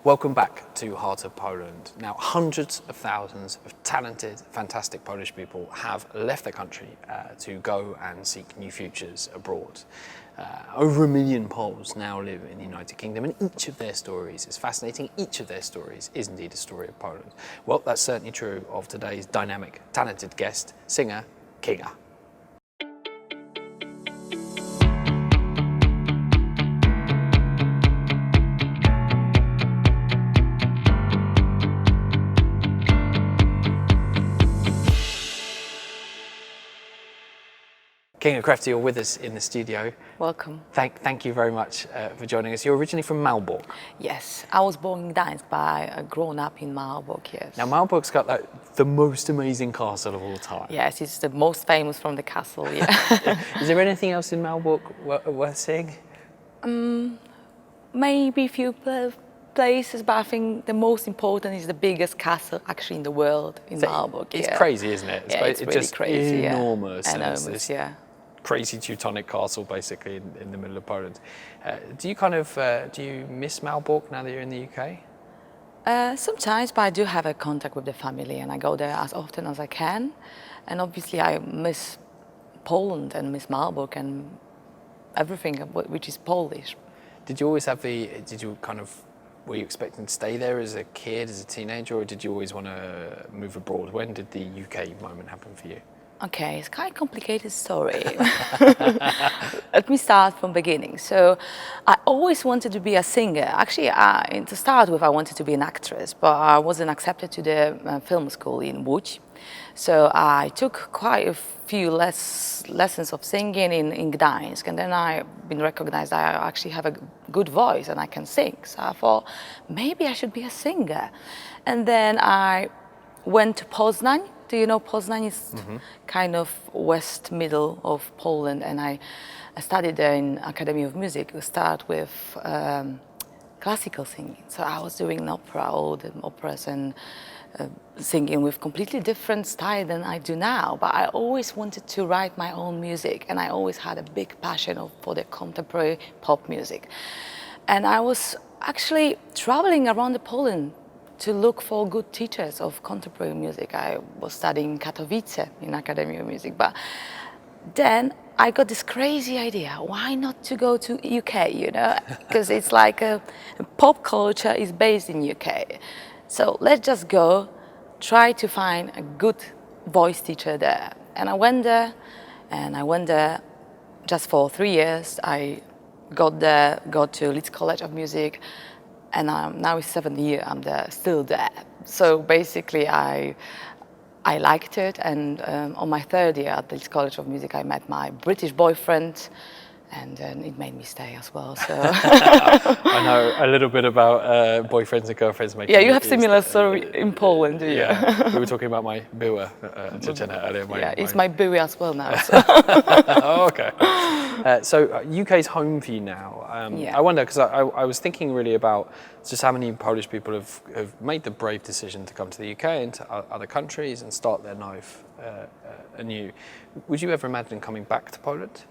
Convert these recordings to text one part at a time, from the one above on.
Welcome back to Heart of Poland. Now, hundreds of thousands of talented, fantastic Polish people have left their country to go and seek new futures abroad. Over 1 million Poles now live in the United Kingdom, and each of their stories is fascinating. Each of their stories is indeed a story of Poland. Well, that's certainly true of today's dynamic, talented guest, singer Kinga. Kinga Crafty, you're with us in the studio. Welcome. Thank you very much for joining us. You're originally from Malbork. Yes, I was born in Gdańsk, but I grown up in Malbork, yes. Now, Malbork's got the most amazing castle of all time. Yes, it's the most famous from the castle, yeah. Is there anything else in Malbork worth seeing? Maybe a few places, but I think the most important is the biggest castle actually in the world, in Malbork. It's crazy, isn't it? It's really just crazy, enormous. Enormous, yeah. Crazy Teutonic castle, basically, in the middle of Poland. Do you miss Malbork now that you're in the UK? Sometimes, but I do have a contact with the family and I go there as often as I can. And obviously I miss Poland and miss Malbork and everything which is Polish. Did you always have were you expecting to stay there as a kid, as a teenager, or did you always want to move abroad? When did the UK moment happen for you? Okay, it's quite a complicated story. Let me start from beginning. So I always wanted to be a singer. Actually, to start with, I wanted to be an actress, but I wasn't accepted to the film school in Łódź. So I took quite a few lessons of singing in Gdańsk, and then I've been recognized I actually have a good voice and I can sing. So I thought, maybe I should be a singer. And then I went to Poznań. Do you know Poznań is kind of west middle of Poland, and I studied there in Academy of Music. We start with classical singing. So I was doing all the operas and singing with completely different style than I do now. But I always wanted to write my own music, and I always had a big passion for the contemporary pop music. And I was actually traveling around Poland to look for good teachers of contemporary music. I was studying in Katowice in Academy of Music, but then I got this crazy idea, why not to go to UK, you know, because it's like pop culture is based in UK. So let's just go, try to find a good voice teacher there. And I went there just for 3 years. I got to Leeds College of Music, and now it's 7th year, I'm still there. So basically I liked it, and on my 3rd year at the College of Music I met my British boyfriend, and it made me stay as well. So I know a little bit about boyfriends and girlfriends making. Yeah, you have similar story in Poland, do you? Yeah, we were talking about my była dziewczyna earlier. It's my były as well now. So. Oh, okay. So UK's home for you now. I wonder, because I was thinking really about just how many Polish people have made the brave decision to come to the UK and to other countries and start their life anew. Would you ever imagine coming back to Poland?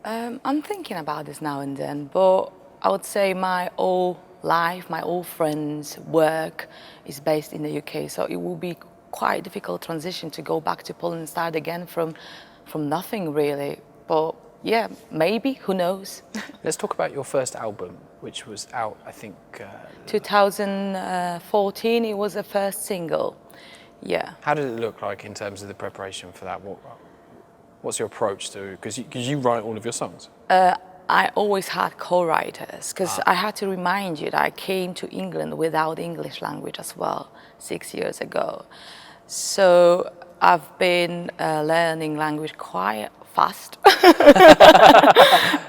I'm thinking about this now and then, but I would say my whole life, my whole friends' work is based in the UK, so it will be quite a difficult transition to go back to Poland and start again from nothing really. But yeah, maybe, who knows? Let's talk about your first album, which was out, I think... 2014, it was the first single, yeah. How did it look like in terms of the preparation for that? What's your approach to, because you write all of your songs? I always had co-writers, because I had to remind you that I came to England without English language as well, 6 years ago. So I've been learning language quite fast.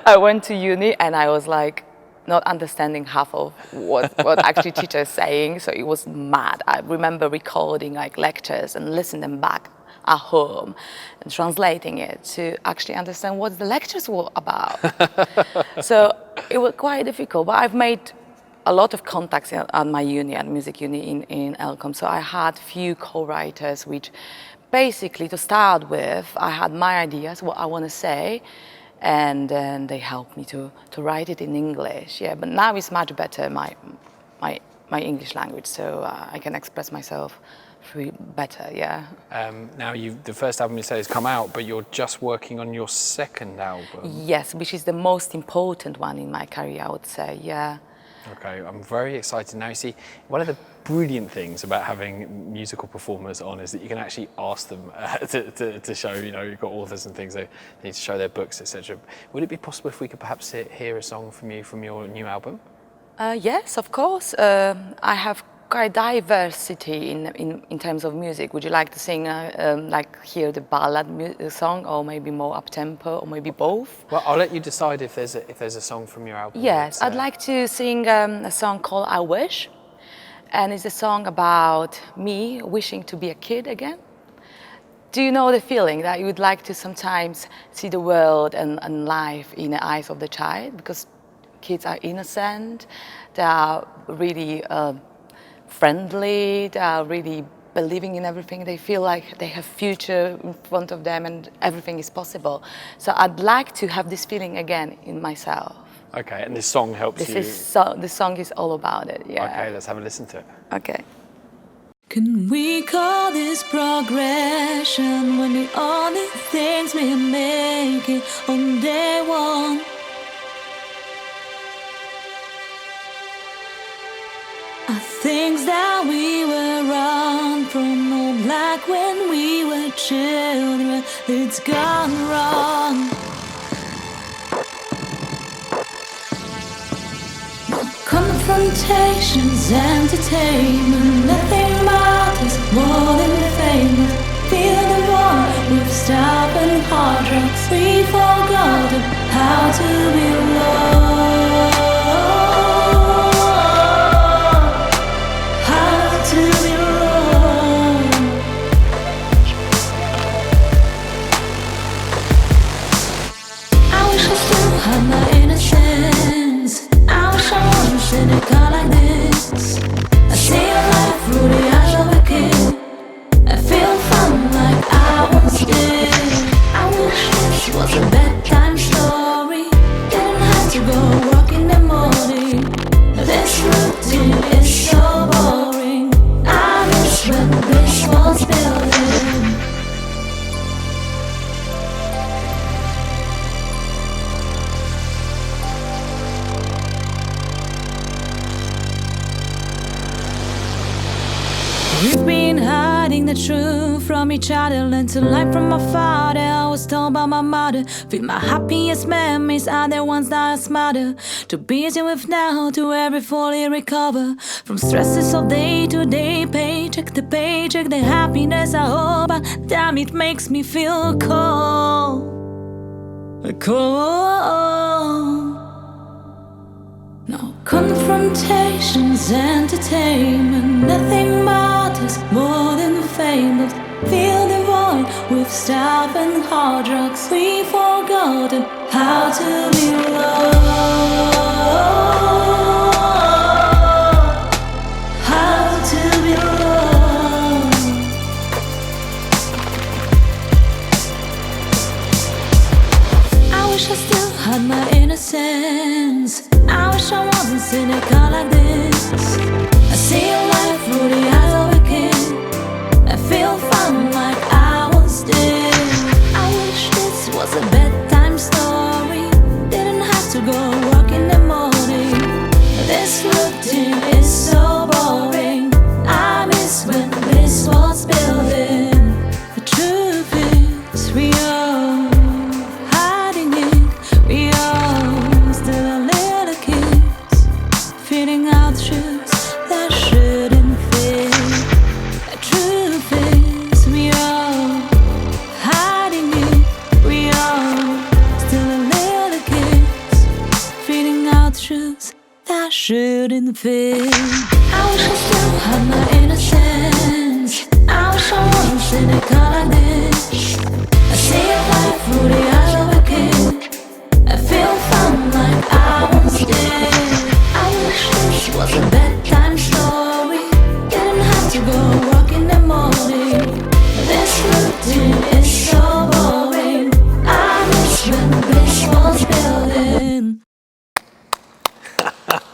I went to uni and I was like not understanding half of what actually teacher is saying, so it was mad. I remember recording like lectures and listening them back at home and translating it to actually understand what the lectures were about. So it was quite difficult, but I've made a lot of contacts at my uni, at music uni in Elcom. So I had few co-writers, which basically to start with, I had my ideas, what I want to say, and then they helped me to write it in English. Yeah, but now it's much better. my English language, so I can express myself better. Yeah. Now, the first album you say has come out, but you're just working on your second album. Yes, which is the most important one in my career, I would say. Yeah. Okay, I'm very excited now. You see, one of the brilliant things about having musical performers on is that you can actually ask them to show, you've got authors and things, they need to show their books, etc. Would it be possible if we could perhaps hear a song from you from your new album? Yes, of course. I have quite diversity in terms of music. Would you like to sing, hear the ballad song, or maybe more up-tempo, or maybe both? Well, I'll let you decide if there's a song from your album. Yes, I'd like to sing a song called I Wish, and it's a song about me wishing to be a kid again. Do you know the feeling that you would like to sometimes see the world and life in the eyes of the child? Because kids are innocent, they are really friendly, they are really believing in everything. They feel like they have future in front of them and everything is possible. So I'd like to have this feeling again in myself. Okay, and this song helps you? The song is all about it, yeah. Okay, let's have a listen to it. Okay. Can we call this progression when the only things we make it on day one? Are things that we were run from, all like when we were children, it's gone wrong. Confrontations, entertainment, nothing matters more than fame. Feel the war with stop and hard drugs. We've forgotten how to be loved. Like this, I see life through the eyes of a kid. I feel fun like I once did. I wish this was a bedtime story. Didn't have to go walk in the morning. This routine is so boring. I miss when this was building. We've been hiding the truth from each other. Learned to learn from my father. I was told by my mother. Feel my happiest memories are the ones that are smarter. Too busy with now to ever fully recover from stresses of day to day, paycheck to paycheck. The happiness I hope, but damn, it makes me feel cold. Cold. No confrontations, entertainment, nothing matters more than fame. But feel the void with stuff and hard drugs. We've forgotten how to be loved. How to be loved. I wish I still had my innocence. I wish I wasn't cynical like this. I see life through the eyes of a kid. I feel fun like I once did. I wish this was a bedtime story. Didn't have to go walk in the morning. This routine is so boring. I miss when this was building. The truth is we are hiding it. We are still a little kids, feeling out truths that shouldn't fit. The truth is we are hiding it. We are still a little kids, feeling out truths that shouldn't fit. I wish I still had my innocence. I wish I wasn't cynical like this. I see life through the eyes of a kid. I feel fun like I once did. I wish this was a bedtime story. Didn't have to go walk in the morning. This routine is so boring. I miss when this was building.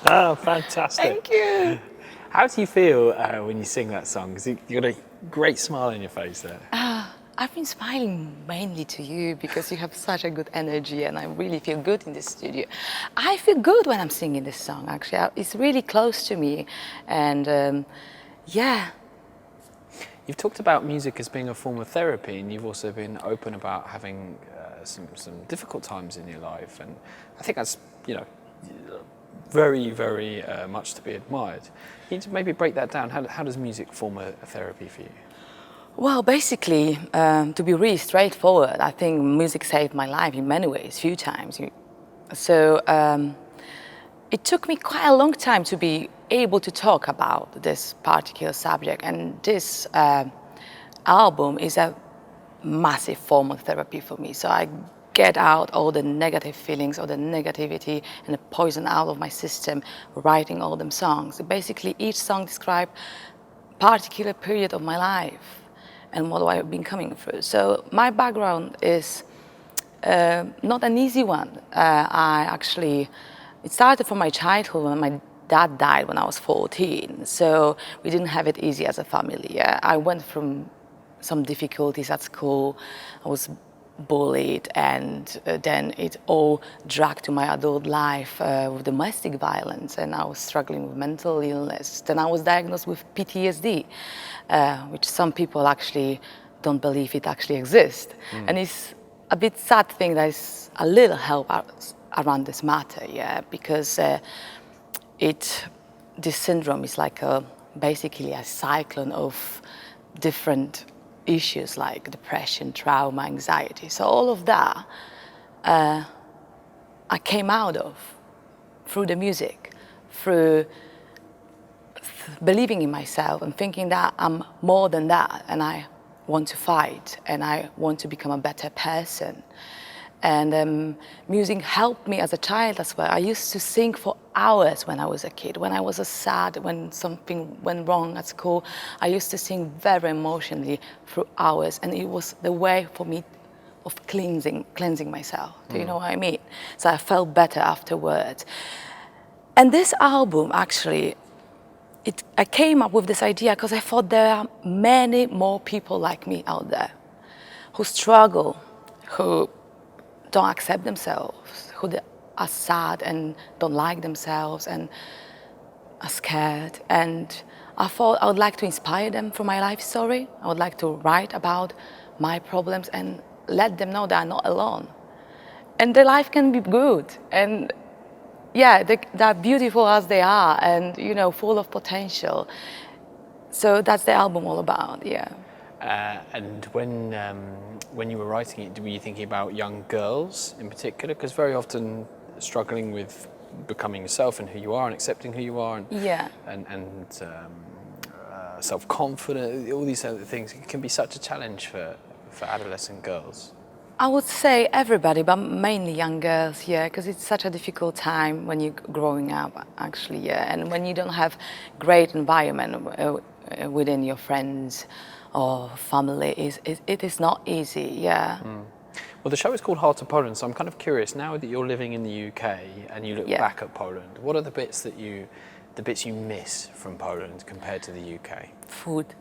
Oh, fantastic. Thank you. How do you feel when you sing that song? 'Cause you've got a great smile on your face there. I've been smiling mainly to you because you have such a good energy and I really feel good in the studio. I feel good when I'm singing this song, actually. It's really close to me. And yeah, You've talked about music as being a form of therapy, and you've also been open about having some difficult times in your life. And I think that's, very, very much to be admired. Can you maybe break that down? How does music form a therapy for you? well, basically, to be really straightforward, I think music saved my life in many ways, few times. So it took me quite a long time to be able to talk about this particular subject, and this album is a massive form of therapy for me. So I get out all the negative feelings, all the negativity and the poison out of my system, writing all them songs. Basically, each song describes a particular period of my life and what I've been coming through. So my background is not an easy one. It started from my childhood when my dad died when I was 14. So we didn't have it easy as a family. Yeah? I went from some difficulties at school. I was bullied, and then it all dragged to my adult life with domestic violence, and I was struggling with mental illness. Then I was diagnosed with PTSD, which some people actually don't believe it actually exists. And it's a bit sad thing that is a little help around this matter, yeah, because this syndrome is like basically a cyclone of different issues like depression, trauma, anxiety. So all of that I came out of through the music, through believing in myself and thinking that I'm more than that, and I want to fight and I want to become a better person. And music helped me as a child as well. I used to sing for hours when I was a kid. When I was sad, when something went wrong at school, I used to sing very emotionally for hours. And it was the way for me of cleansing myself. Do you know what I mean? So I felt better afterwards. And this album, actually, I came up with this idea because I thought there are many more people like me out there who struggle, who don't accept themselves, who are sad and don't like themselves and are scared. And I thought I would like to inspire them through my life story. I would like to write about my problems and let them know they are not alone. And their life can be good. And yeah, they're beautiful as they are and, full of potential. So that's the album all about, yeah. And when you were writing it, were you thinking about young girls in particular? Because very often struggling with becoming yourself and who you are and accepting who you are and self-confidence, all these other things, it can be such a challenge for adolescent girls. I would say everybody, but mainly young girls, yeah, because it's such a difficult time when you're growing up, actually, yeah, and when you don't have great environment within your friends or family, it is not easy, yeah. Well, the show is called Heart of Poland, so I'm kind of curious, now that you're living in the UK and you look back at Poland, what are the bits you miss from Poland compared to the UK? Food.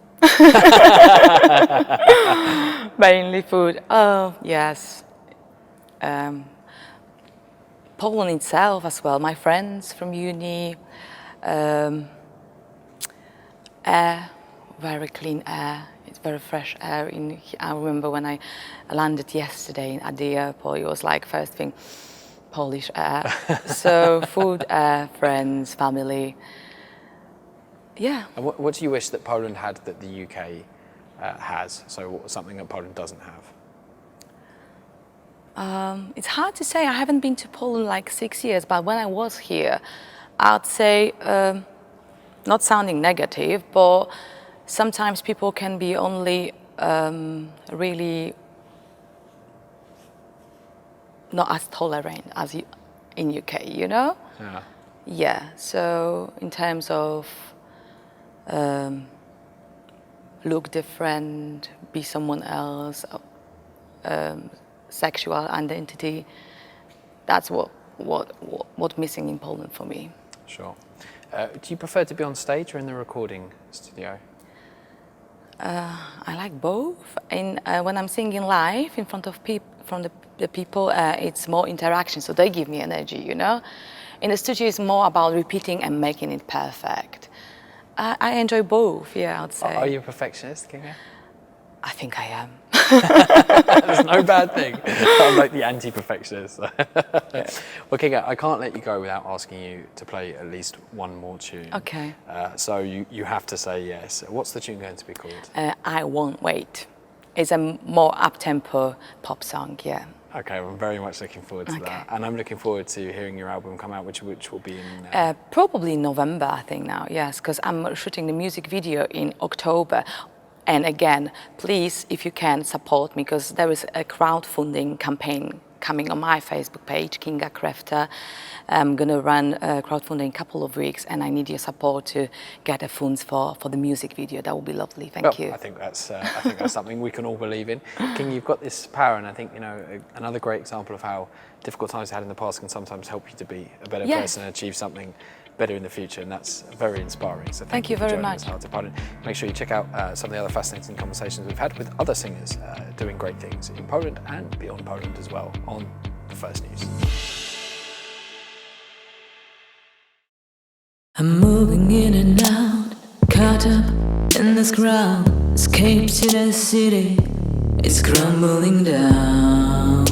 Mainly food. Oh, yes. Poland itself as well. My friends from uni. Air, very clean air. It's very fresh air. I remember when I landed yesterday at the airport, it was like first thing, Polish air. So food, air, friends, family. Yeah. And what do you wish that Poland had that the UK has? So something that Poland doesn't have? It's hard to say. I haven't been to Poland like 6 years, but when I was here, I'd say, not sounding negative, but sometimes people can be only really not as tolerant as in UK, Yeah. Yeah. So in terms of look different, be someone else, sexual identity. That's what missing in Poland for me. Sure. Do you prefer to be on stage or in the recording studio? I like both. When I'm singing live in front of the people, it's more interaction, so they give me energy, you know. In the studio, it's more about repeating and making it perfect. I enjoy both, yeah, I'd say. Are you a perfectionist, Kinga? I think I am. There's no bad thing. I'm like the anti-perfectionist. Well, Kinga, I can't let you go without asking you to play at least one more tune. Okay. So you have to say yes. What's the tune going to be called? I Won't Wait. It's a more up-tempo pop song, yeah. Okay, I'm very much looking forward to that. And I'm looking forward to hearing your album come out, which will be in... Probably in November, I think now, yes, because I'm shooting the music video in October. And again, please, if you can, support me, because there is a crowdfunding campaign coming on my Facebook page, Kinga Crafter. I'm going to run a crowdfunding in a couple of weeks, and I need your support to get the funds for the music video. That would be lovely. Thank you. I think that's something we can all believe in. King, you've got this power, and I think, you know, another great example of how difficult times you had in the past can sometimes help you to be a better person and achieve something better in the future, and that's very inspiring. So thank you very much. Make sure you check out some of the other fascinating conversations we've had with other singers doing great things in Poland and beyond Poland as well on The First News. I'm moving in and out, caught up in this crowd. Escape to the city, it's crumbling down.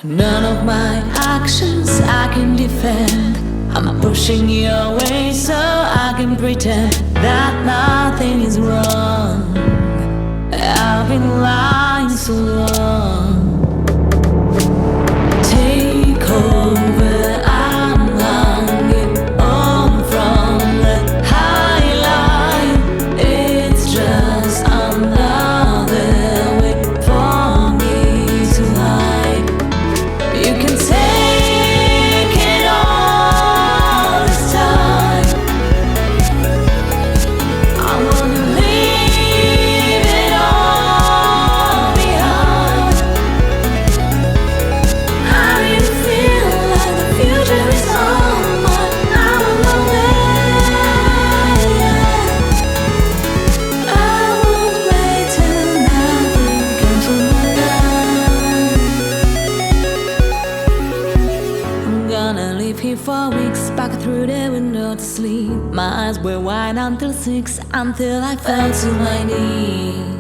None of my actions I can defend. I'm pushing you away so I can pretend that nothing is wrong. I've been lying so long. Take over, I'm hanging on from the high line. It's just another way for me to hide. You can take it all this time. I wanna leave it all behind. I really feel like the future is on I'm on my way. I won't wait till nothing comes from my life. I'm gonna live here for weeks, back through the window to sleep. My eyes were wide until 6, until I fell to my knees.